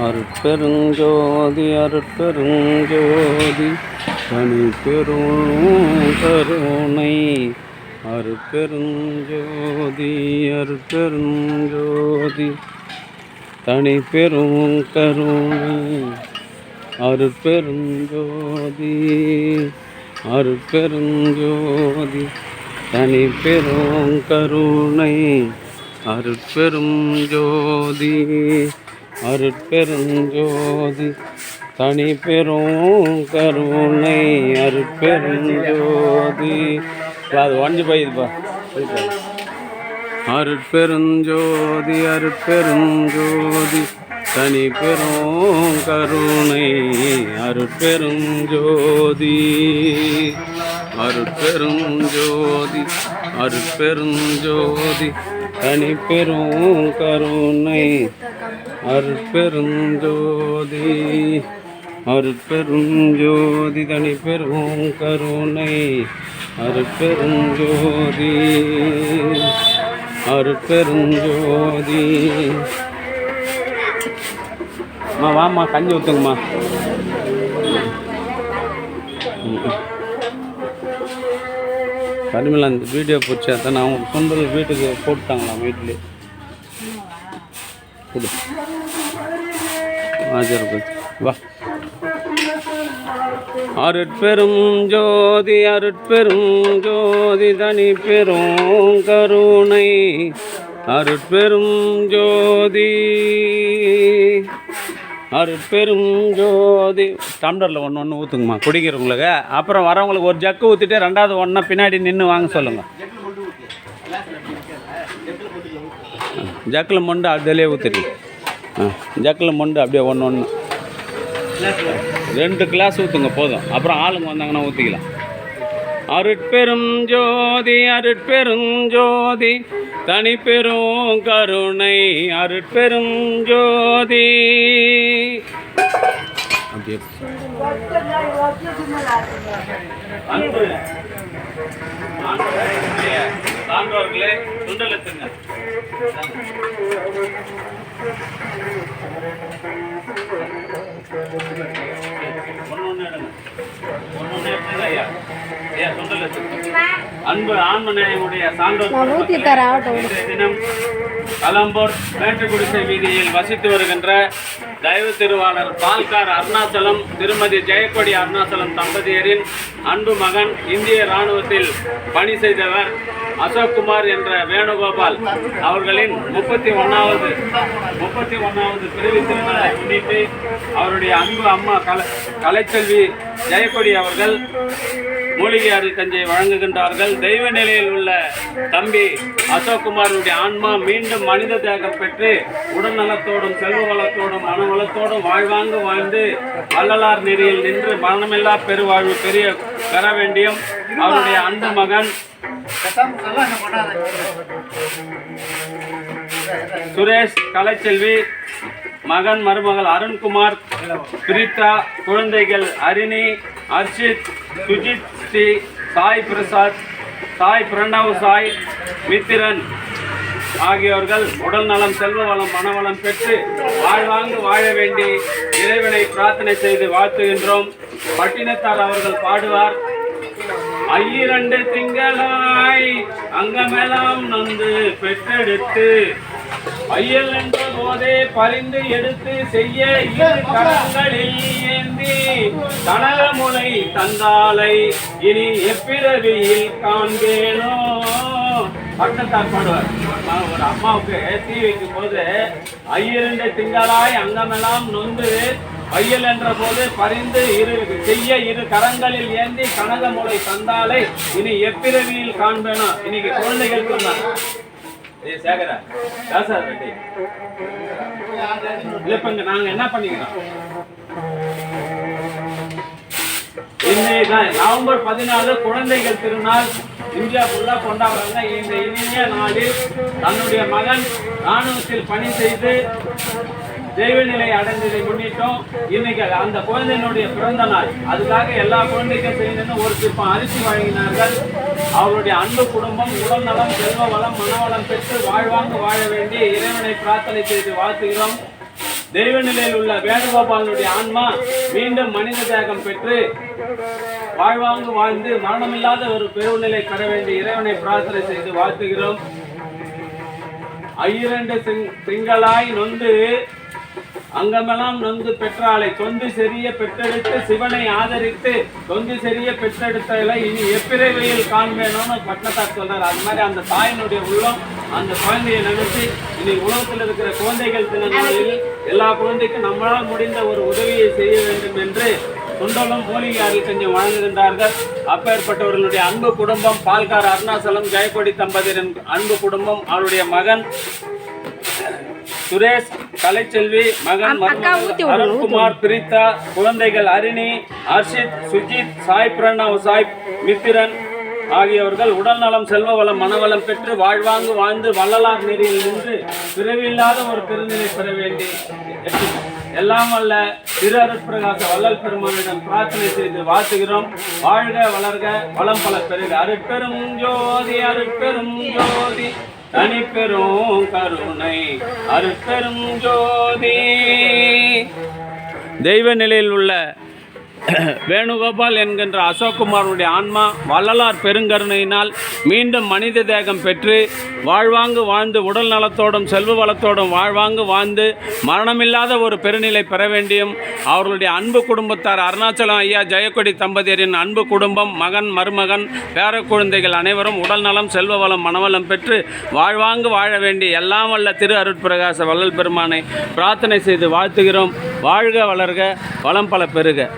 அருட்பெருஞ்சோதி அருட்பெருஞ்சோதி தனி பெரும் கருணை அருட்பெருஞ்சோதி அருட்பெருஞ்சோதி தனி பெரும் கருணை அருட்பெருஞ்சோதி அருட்பெருஞ்சோதி தனி பெரும் கருணை அருட்பெருஞ்சோதி அருட்பெருஞ்சோதி தனி பெரும் கருணை அருட்பெருஞ்சோதி. அது ஒன்று போயிதுப்பா. அருட்பெருஞ்சோதி அருட்பெருஞ்சோதி தனி பெரும் கருணை அருட்பெருஞ்சோதி அருட்பெருஞ்சோதி அருட்பெருஞ்சோதி தனி பெரும் கருணை அருட்பெருஞ்சோதி அருட்பெருஞ்சோதி தனி பெரும் கருணை அருட்பெருஞ்சோதி அருட்பெருஞ்சோதி. வாம்மா கஞ்சி ஊற்றுங்கம்மா. கனிமலா அந்த வீடியோ பிடிச்சா தான் அவங்க சொந்த வீட்டுக்கு போட்டாங்களாம். வீட்டிலே கொடு ஆஜர் வா. அருட்பெரும் ஜோதி அருட்பெரும் ஜோதி தனி பெரும் கருணை அருட்பெரும் ஜோதி அருட்பெரும் ஜோதி. டம்ளரில் ஒன்று ஊற்றுங்கம்மா குடிக்கிறவங்களுக்கு. அப்புறம் வரவங்களுக்கு ஒரு ஜக்கு ஊற்றிட்டு ரெண்டாவது ஒன்றா பின்னாடி நின்று வாங்க சொல்லுங்கள். ஜக்கில் மொண்டு அதிலே ஊற்றிட்டு ஜக்கில் மொண்டு அப்படியே ஒன்று 2 கிளாஸ் ஊற்றுங்க போதும். அப்புறம் ஆளுங்க வந்தாங்கன்னா ஊற்றிக்கலாம். அருட்பெரும் ஜோதி அருட்பெரும் ஜோதி தனி பெரும் கருணை அருட்பெரும் ஜோதி. சான்றோர்களே சுண்டலத்துங்க. அன்பு ஆன்மநேயமுடைய சான்றோர் தினம் கலம்பூர் மேட்டுக்குடிசை வீதியில் வசித்து வருகின்ற தயவு திருவாளர் பால்கார் அருணாச்சலம் திருமதி ஜெயக்கொடி அருணாச்சலம் தம்பதியரின் அன்பு மகன் இந்திய இராணுவத்தில் பணி செய்தவர் அசோக்குமார் என்ற வேணுகோபால் அவர்களின் 31வது பிரிவு திருநாளை முன்னிட்டு அவருடைய அன்பு அம்மா கலைச்செல்வி ஜெயக்கொடி அவர்கள் மூலிகை அருள் கஞ்சியை வழங்குகின்றார்கள். தெய்வ நிலையில் உள்ள தம்பி அசோக்குமாருடைய ஆன்மா மீண்டும் மனித தேகம் பெற்று உடல் நலத்தோடும் செல்வ வளத்தோடும் மன வளத்தோடும் வாழ்வாங்கு வாழ்ந்து வள்ளலார் நெறியில் நின்று மரணமில்லா பெருவாழ்வு பெரிய பெற வேண்டியும் அவருடைய அன்பு மகன் சுரேஷ் கலைச்செல்வி மகன் மருமகள் அருண்குமார் பிரித்தா குழந்தைகள் அரிணி அர்ஷித் சுஜித் ஸ்ரீ சாய் பிரசாத் சாய் பிரணவ் சாய் மித்திரன் ஆகியோர்கள் உடல் நலம் செல்வ வளம் மனவளம் பெற்று வாழ்வாங்கு வாழ வேண்டி இறைவனை பிரார்த்தனை செய்து வாழ்த்துகின்றோம். பட்டினத்தார் அவர்கள் பாடுவார். 2 திங்களாய் அங்கமெல்லாம் நந்து பெற்றெடுத்து ஐயல் என்ற போதே பறிந்து எடுத்து செய்ய 2 கரங்களில் ஏந்தி கனகமுலை தந்தாலை இனி எப்பிறவியில் காண்பேனோ. பட்டத்தார் பாடுவார். ஒரு அம்மாவுக்கு தீ வைக்கும் போது 2 திங்களாய் அங்கமெல்லாம் நொந்து ஐயல் என்ற போது பறிந்து செய்ய 2 கரங்களில் ஏந்தி கனகமுலை தந்தாலை இனி எப்பிறவியில் காண்பேனோ. இன்னைக்கு குழந்தைகள் சொன்னார் சேகரா ரெட்டி இல்லப்பங்க நாங்க என்ன பண்ணிக்கிறோம். இன்னைக்கு நவம்பர் 14 குழந்தைகள் திருநாள் இந்தியா ஃபுல்லா கொண்டாடுறாங்க. இந்த இனிய நாளில் தன்னுடைய மகன் ராணுவத்தில் பணி செய்து தெய்வ நிலை அடைந்ததை முன்னிட்டோம். இன்னைக்கு அந்த குழந்தையினுடைய பிறந்த நாள். அதுக்காக எல்லா குழந்தைக்கும் செய்யணும்னு ஒரு சிற்பம் அரிசி வழங்கினார்கள். அவருடைய அன்பு குடும்பம் உடல் நலம் செல்வ வளம் மனவளம் பெற்று வாழ்வாங்கு வாழ வேண்டி இறைவனை பிரார்த்தனை செய்து வாழ்த்துகிறோம். தெய்வ நிலையில் உள்ள வேணுகோபாலனுடைய ஆன்மா மீண்டும் மனித தேகம் பெற்று வாழ்வாங்கு வாழ்ந்து மரணமில்லாத ஒரு பெருநிலை பெற வேண்டிய இறைவனை பிரார்த்தனை செய்து வாழ்த்துகிறோம். ஐயிரண்டு திங்களாய் நொந்து அங்கமெல்லாம் நொந்து பெற்றாளை தொந்து செறிய பெற்றெடுத்து சிவனை ஆதரித்து தொந்து செறிய பெற்றெடுத்தலை இனி எப்பிறவையில் காண்பேனோன்னு பட்னத்தார் சொல்றாரு. அது மாதிரி அந்த தாயினுடைய உள்ளம் அந்த குழந்தையை நினைச்சு இனி உலகத்தில் இருக்கிற குழந்தைகள் தினங்களில் எல்லா குழந்தைக்கும் நம்மளால் முடிந்த ஒரு உதவியை செய்ய வேண்டும் என்று சுண்டலும் மூலிகை கொஞ்சம் வழங்குகின்றார்கள். அப்பேற்பட்டவர்களுடைய அன்பு குடும்பம் பால்கார் அருணாசலம் ஜெயக்கொடி தம்பதியரின் அன்பு குடும்பம், அவருடைய மகன் சுரேஷ், கலைச்செல்வி, மகன் அருண்குமார், பிரித்தா, குழந்தைகள் அரிணி, அர்ஷித், சுஜித், சாய் பிரணவ், சாய் மித்திரன் ஆகியவர்கள் உடல் நலம், செல்வ வளம், மனவளம் பெற்று வாழ்வாங்கு வாழ்ந்து வள்ளலார் நெறியில் நின்று பிறவியில்லாத ஒரு பெருநிலை பெற வேண்டி எல்லாம் வல்ல திரு அருட்பிரகாச வள்ளல் பெருமானிடம் பிரார்த்தனை செய்து வாழ்த்துகிறோம். வாழ்க வளர்க வளம் பல பெருக. அருட்பெரும் ஜோதி அருட்பெரும் ஜோதி தனிப்பெரும் கருணை அருட்பெரும் ஜோதி. தெய்வ நிலையில் உள்ள வேணுகோபால் என்கின்ற அசோக்குமாரனுடைய ஆன்மா வள்ளலார் பெருங்கருணையினால் மீண்டும் மனித தேகம் பெற்று வாழ்வாங்கு வாழ்ந்து உடல் நலத்தோடும் செல்வ வளத்தோடும் வாழ்வாங்கு வாழ்ந்து மரணமில்லாத ஒரு பெருநிலை பெற வேண்டியும் அவர்களுடைய அன்பு குடும்பத்தார் அருணாச்சலம் ஐயா ஜெயக்கொடி தம்பதியரின் அன்பு குடும்பம், மகன், மருமகன், பேர குழந்தைகள் அனைவரும் உடல் நலம், செல்வ வளம், மனவளம் பெற்று வாழ்வாங்கு வாழ வேண்டி எல்லாம் வல்ல திரு அருட்பிரகாச வள்ளல் பெருமானை பிரார்த்தனை செய்து வாழ்த்துகிறோம். வாழ்க வளர்க வளம் பல பெருக.